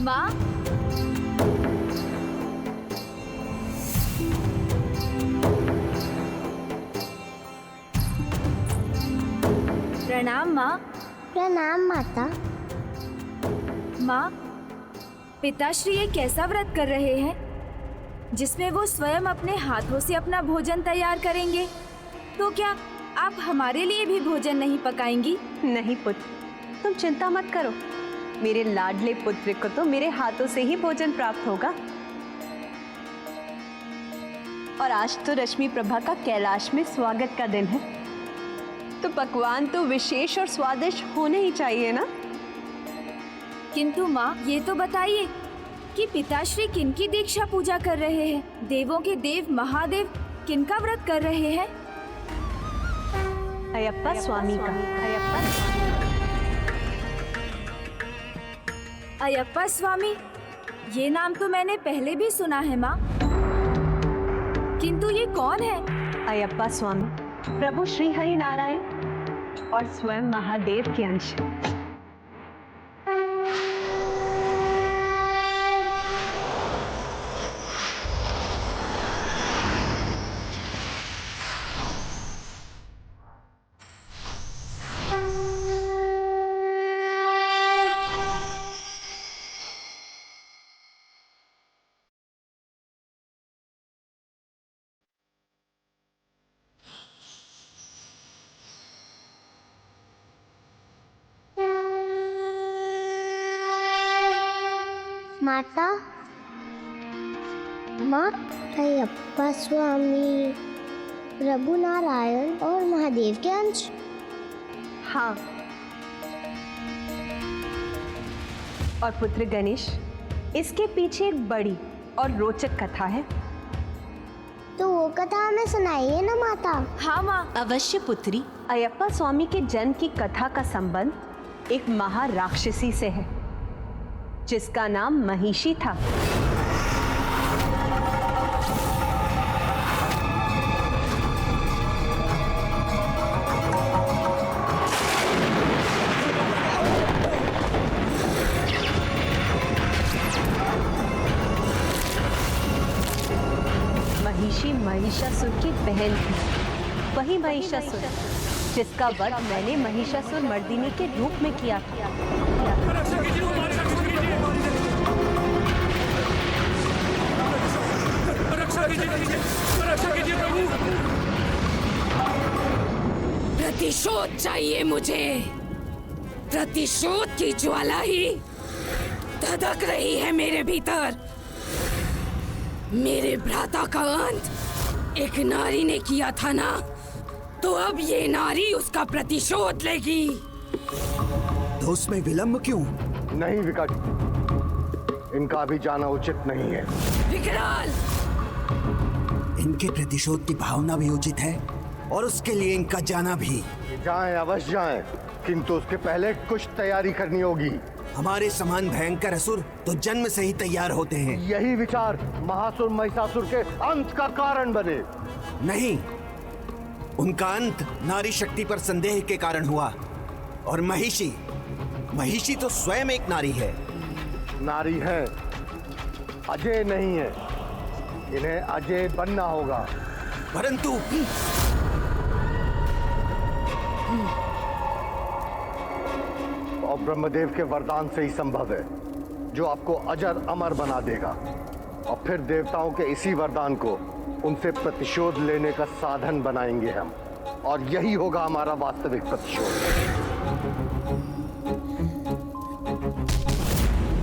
माँ, प्रणाम माँ। प्रणाम माता। माँ, पिताश्री ये कैसा व्रत कर रहे हैं जिसमें वो स्वयं अपने हाथों से अपना भोजन तैयार करेंगे? तो क्या आप हमारे लिए भी भोजन नहीं पकाएंगी? नहीं पुत्र, तुम चिंता मत करो। मेरे लाडले पुत्र को तो मेरे हाथों से ही भोजन प्राप्त होगा। और आज तो रश्मि प्रभा का कैलाश में स्वागत का दिन है, तो पकवान तो विशेष और स्वादिष्ट होने ही चाहिए ना। किंतु माँ, ये तो बताइए कि पिताश्री किनकी दीक्षा पूजा कर रहे हैं? देवों के देव महादेव किनका व्रत कर रहे हैं? अयप्पा स्वामी का। अयप्पा स्वामी, ये नाम तो मैंने पहले भी सुना है माँ, किंतु ये कौन है? अयप्पा स्वामी प्रभु श्री हरि नारायण और स्वयं महादेव के अंश। माता, माँ, अयप्पा स्वामी प्रभु नारायण और महादेव के अंश। हाँ, और पुत्र गणेश, इसके पीछे एक बड़ी और रोचक कथा है। तो वो कथा हमें सुनाइए ना माता। हाँ माँ। अवश्य पुत्री। अयप्पा स्वामी के जन्म की कथा का संबंध एक महाराक्षसी से है जिसका नाम महिषी था। महिषी महिषासुर की बहन थी। वही महिषासुर जिसका वध मैंने महिषासुर मर्दिनी के रूप में किया था। प्रतिशोध चाहिए मुझे। प्रतिशोध की ज्वाला ही धधक रही है मेरे भीतर। मेरे भ्राता का अंत एक नारी ने किया था ना, तो अब ये नारी उसका प्रतिशोध लेगी। तो उसमें विलंब क्यों? नहीं विकट, इनका अभी जाना उचित नहीं है। विकराल, इनके प्रतिशोध की भावना भी उचित है और उसके लिए इनका जाना भी। जाएं, अवश्य जाएं, किंतु उसके पहले कुछ तैयारी करनी होगी। हमारे समान भयंकर असुर तो जन्म से ही तैयार होते हैं। यही विचार महासुर महिषासुर के अंत का कारण बने। नहीं, उनका अंत नारी शक्ति पर संदेह के कारण हुआ। और महिषी तो स्वयं एक नारी है। नारी है, अजय नहीं है। इन्हें अजय बनना होगा। परंतु और ब्रह्मदेव के वरदान से ही संभव है, जो आपको अजर अमर बना देगा। और फिर देवताओं के इसी वरदान को उनसे प्रतिशोध लेने का साधन बनाएंगे हम, और यही होगा हमारा वास्तविक प्रतिशोध।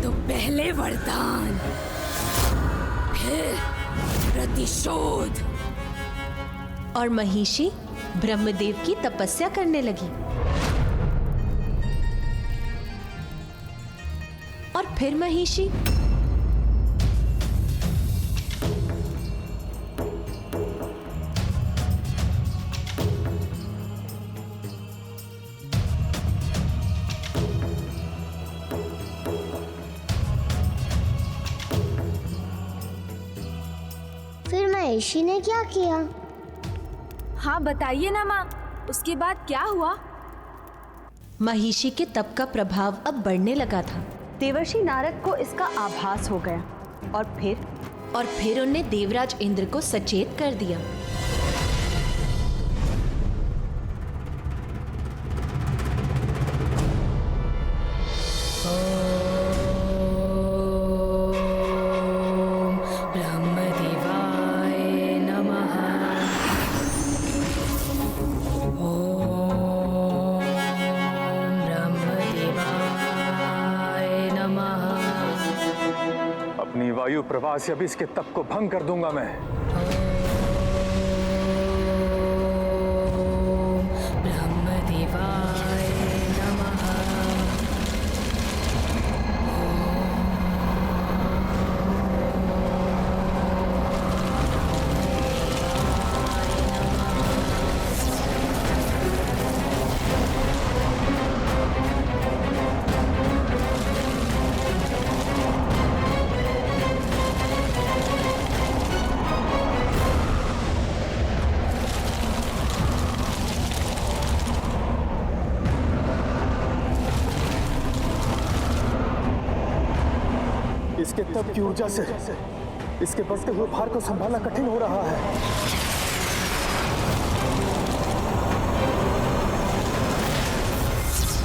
तो पहले वरदान, फिर प्रतिशोध। और महिषी ब्रह्मदेव की तपस्या करने लगी। और फिर महिषी फिर महिषी ने क्या किया? हाँ बताइए ना माँ, उसके बाद क्या हुआ? महिषी के तप का प्रभाव अब बढ़ने लगा था देवर्षि नारद को इसका आभास हो गया और फिर उनने देवराज इंद्र को सचेत कर दिया। अपनी वायु प्रवाह से अभी इसके तप को भंग कर दूंगा मैं। इसके तप की ऊर्जा से इसके बढ़ते हुए भार को संभालना कठिन हो रहा है।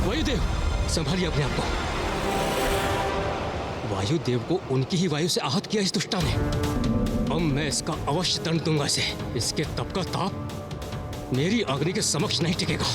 वायुदेव, संभालिए अपने आप को। वायुदेव को उनकी ही वायु से आहत किया इस दुष्टा ने। अब मैं इसका अवश्य दंड दूंगा इसे। इसके तप का ताप मेरी अग्नि के समक्ष नहीं टिकेगा।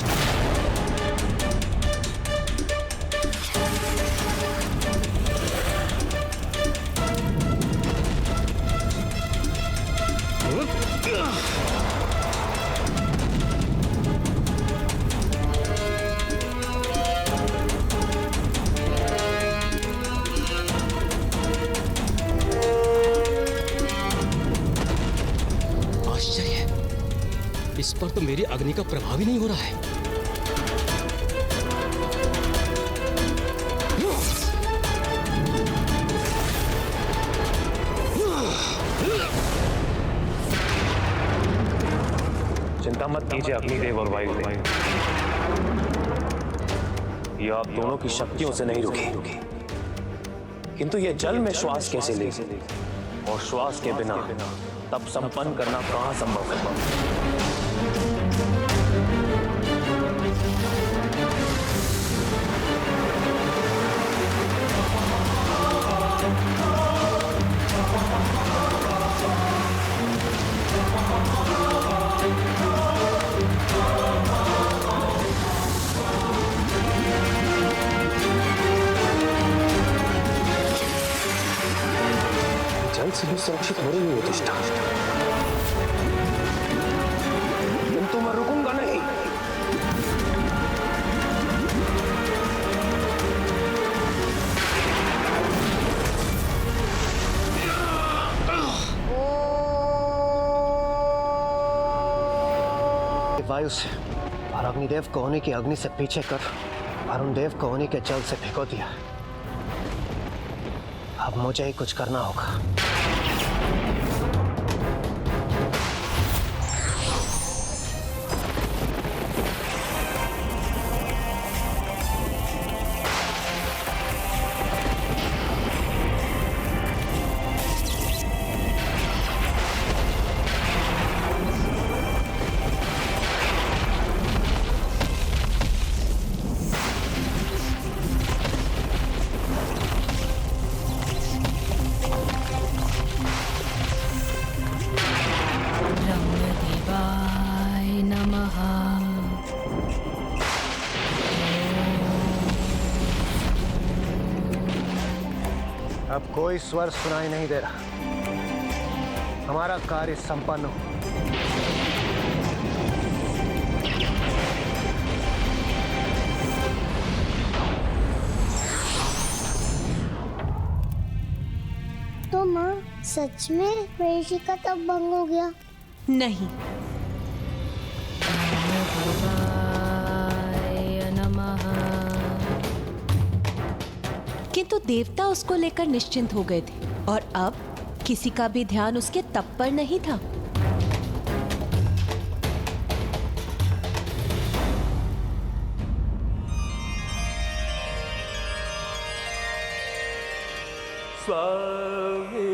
इस पर तो मेरी अग्नि का प्रभाव ही नहीं हो रहा है। चिंता मत कीजिए अग्निदेव और वायुदेव, ये आप दोनों की शक्तियों से नहीं रुकी, किंतु ये जल में श्वास कैसे ले, और श्वास के बिना तब संपन्न करना कहां संभव है। जल से भी सुरक्षित हो रही है प्रतिष्ठा, किंतु मैं रुकूंगा नहीं। वायु से और अग्निदेव को होने की अग्नि से पीछे कर वरुण देव को होने के जल से भिगो दिया। अब मुझे ही कुछ करना होगा। अब कोई स्वर सुनाई नहीं दे रहा। हमारा कार्य संपन्न हो। तो माँ सच में महिषी का तप भंग हो गया? नहीं, किंतु देवता उसको लेकर निश्चिंत हो गए थे और अब किसी का भी ध्यान उसके तप पर नहीं था। स्वामी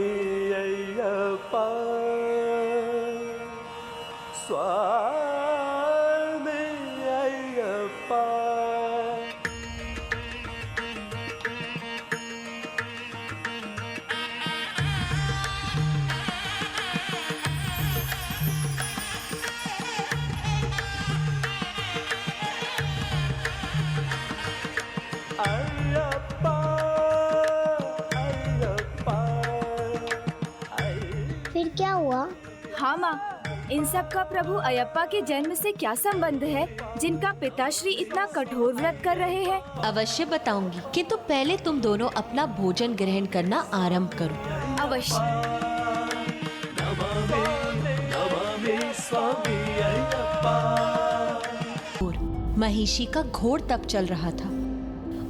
अय्यप्पा स्वामी अय्यप्पा। फिर क्या हुआ? हाँ माँ, इन सब का प्रभु अयप्पा के जन्म से क्या संबंध है, जिनका पिताश्री इतना कठोर व्रत कर रहे हैं? अवश्य बताऊंगी, किंतु पहले तुम दोनों अपना भोजन ग्रहण करना आरंभ करो। अवश्य। महिषी का घोर तप चल रहा था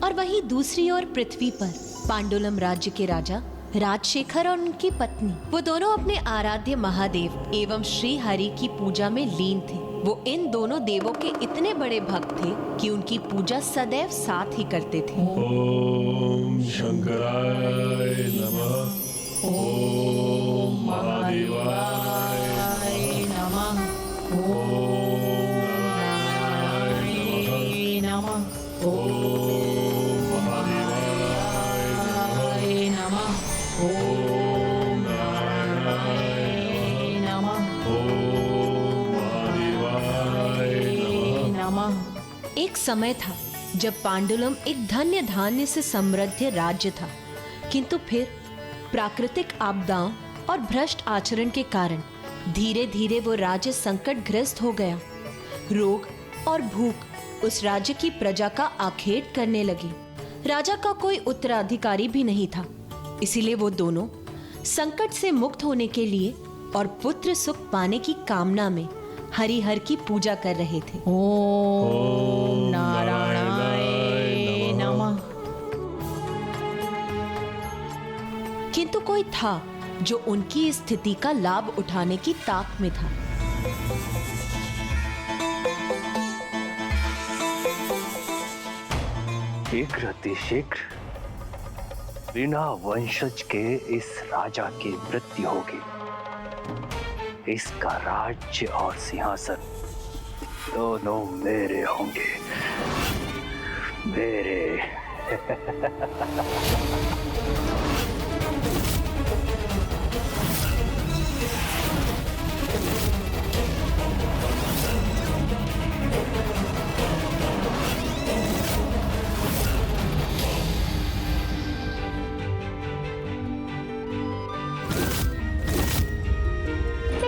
और वहीं दूसरी ओर पृथ्वी पर पांडुलम राज्य के राजा राजशेखर और उनकी पत्नी, वो दोनों अपने आराध्य महादेव एवं श्री हरि की पूजा में लीन थे। वो इन दोनों देवों के इतने बड़े भक्त थे कि उनकी पूजा सदैव साथ ही करते थे। ओम शंकराय नमः। ओम महादेवाय नमः। ओम नारायणाय नमः। ओम महादेवाय नमः। ओम नारायणाय नमः। ओम महादेवाय नमः। एक समय था जब पांडुलम एक धन्य धान्य से समृद्ध राज्य था, किंतु फिर प्राकृतिक आपदाओं और भ्रष्ट आचरण के कारण धीरे धीरे वो राज्य संकट ग्रस्त हो गया। रोग और भूख उस राज्य की प्रजा का आखेट करने लगी। राजा का कोई उत्तराधिकारी भी नहीं था, इसीलिए वो दोनों संकट से मुक्त होने के लिए और पुत्र सुख पाने की कामना में हरिहर की पूजा कर रहे थे। ओम नारायणाय नमः। किंतु कोई था जो उनकी स्थिति का लाभ उठाने की ताक में था। शीघ्र अतिशीघ्र बिना वंशज के इस राजा की मृत्यु होगी। इसका राज्य और सिंहासन दोनों मेरे होंगे, मेरे।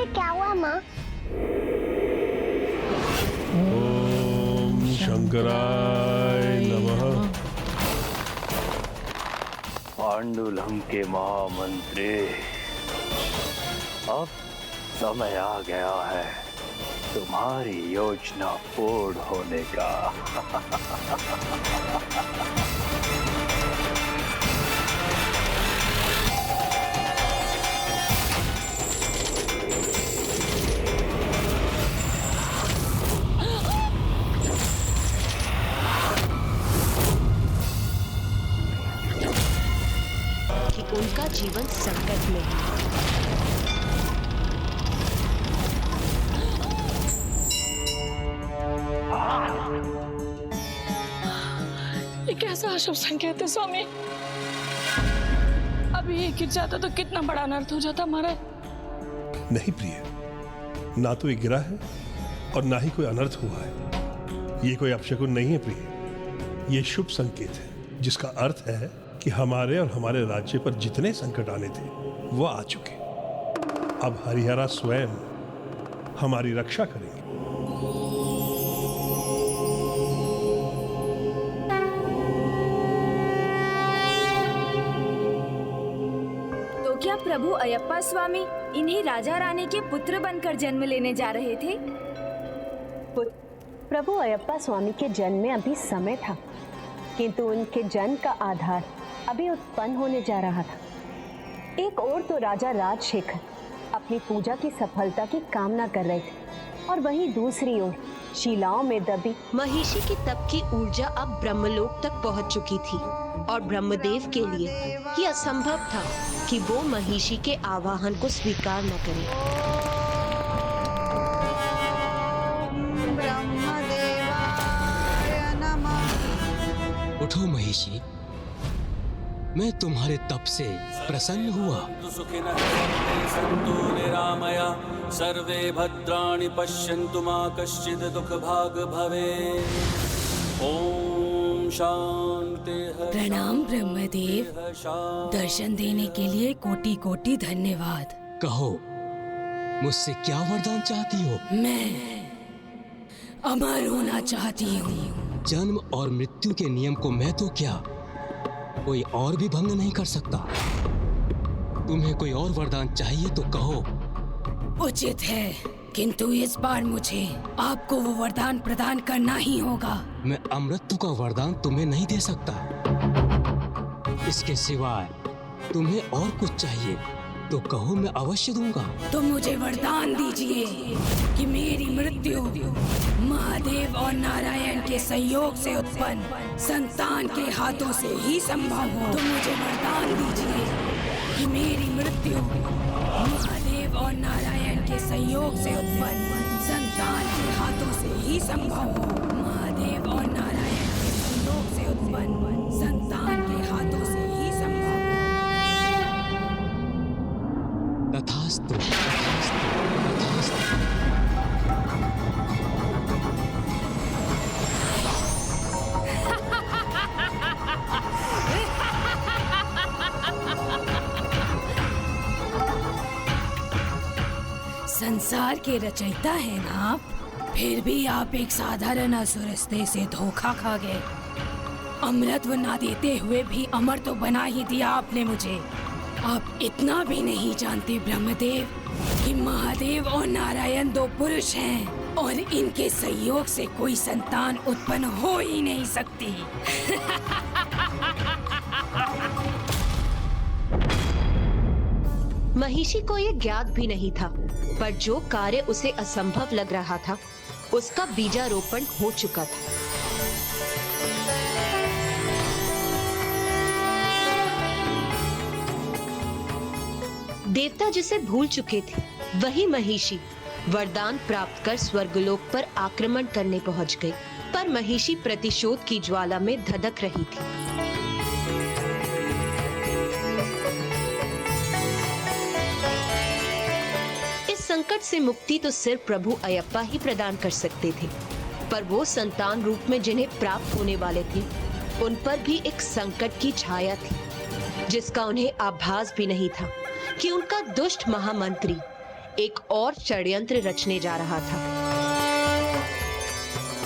क्या हुआ माँ? ओम शंकराय नमः। पांडुलम के महामंत्री, अब समय आ गया है तुम्हारी योजना पूर्ण होने का। उनका जीवन संकट में है। ये कैसा अशुभ संकेत है स्वामी? अभी ये गिर जाता तो कितना बड़ा अनर्थ हो जाता हमारा। नहीं प्रिय, ना तो ये गिरा है और ना ही कोई अनर्थ हुआ है। ये कोई अपशकुन नहीं है प्रिय, ये शुभ संकेत है, जिसका अर्थ है कि हमारे और हमारे राज्य पर जितने संकट आने थे वो आ चुके। अब हरिहरा स्वयं हमारी रक्षा करेंगे। तो क्या प्रभु अयप्पा स्वामी इन्हीं राजा रानी के पुत्र बनकर जन्म लेने जा रहे थे? प्रभु अयप्पा स्वामी के जन्म में अभी समय था, किंतु उनके जन्म का आधार अभी उत्पन्न होने जा रहा था। एक और तो राजा राजशेखर अपनी पूजा की सफलता की कामना कर रहे थे, और वहीं दूसरी ओर शिलाओं में दबी महिषी की तप की ऊर्जा अब ब्रह्मलोक तक पहुंच चुकी थी और ब्रह्मदेव के लिए यह असंभव था कि वो महिषी के आवाहन को स्वीकार न करे। उठो महिषी, मैं तुम्हारे तप से प्रसन्न हुआ। सन्तु निरामया सर्वे भद्राणि पश्यन्तु मा कश्चित् दुःखभाग् भवेत्। ओम शांति। प्रणाम ब्रह्मदेव, दर्शन देने के लिए कोटि कोटि धन्यवाद। कहो, मुझसे क्या वरदान चाहती हो? मैं अमर होना चाहती हूँ। जन्म और मृत्यु के नियम को मैं तो क्या, कोई और भी भंग नहीं कर सकता। तुम्हें कोई और वरदान चाहिए तो कहो। उचित है, किंतु इस बार मुझे आपको वो वरदान प्रदान करना ही होगा। मैं अमृत्यु का वरदान तुम्हें नहीं दे सकता। इसके सिवाय तुम्हें और कुछ चाहिए तो कहो, मैं अवश्य दूंगा। तो मुझे वरदान दीजिए कि मेरी मृत्यु महादेव और नारायण के संयोग से उत्पन्न संतान के हाथों से ही संभव हो। तो मुझे वरदान दीजिए कि मेरी मृत्यु महादेव और नारायण के संयोग से उत्पन्न संतान के हाथों से ही संभव हो। महादेव और नारायण के संयोग से उत्पन्न संतान के हाथों से ही संभव हो। तथास्तु। संसार के रचयिता हैं ना आप, फिर भी आप एक साधारण असुरस्ते से धोखा खा गए। अमृतत्व ना देते हुए भी अमर तो बना ही दिया आपने मुझे। आप इतना भी नहीं जानते ब्रह्मदेव कि महादेव और नारायण दो पुरुष हैं और इनके संयोग से कोई संतान उत्पन्न हो ही नहीं सकती। महिषी को ये ज्ञात भी नहीं था, पर जो कार्य उसे असंभव लग रहा था उसका बीजारोपण हो चुका था। देवता जिसे भूल चुके थे वही महिषी वरदान प्राप्त कर स्वर्गलोक पर आक्रमण करने पहुंच गई, पर महिषी प्रतिशोध की ज्वाला में धधक रही थी। इस संकट से मुक्ति तो सिर्फ प्रभु अयप्पा ही प्रदान कर सकते थे, पर वो संतान रूप में जिन्हें प्राप्त होने वाले थे उन पर भी एक संकट की छाया थी, जिसका उन्हें आभास भी नहीं था कि उनका दुष्ट महामंत्री एक और षड्यंत्र रचने जा रहा था।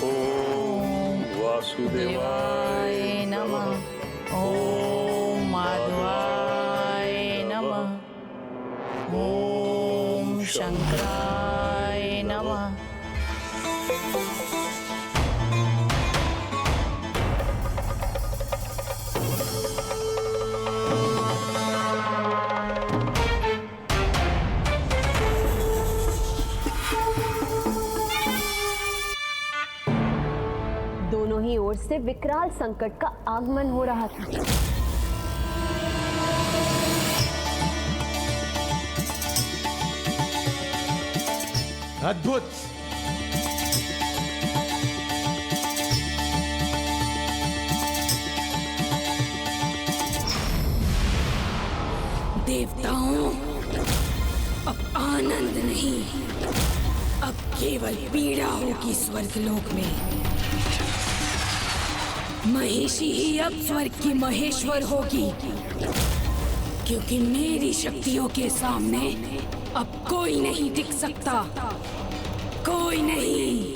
ओम वासुदेवाय नमः। ओम माधवाय नमः। ओम शंकराय नमः। दोनों ही ओर से विकराल संकट का आगमन हो रहा था। अद्भुत। देवताओं, अब आनंद नहीं, अब केवल पीड़ा होगी स्वर्गलोक में। महिषी ही अब स्वर्ग की महेश्वर होगी, क्योंकि मेरी शक्तियों के सामने अब कोई नहीं टिक सकता, कोई नहीं।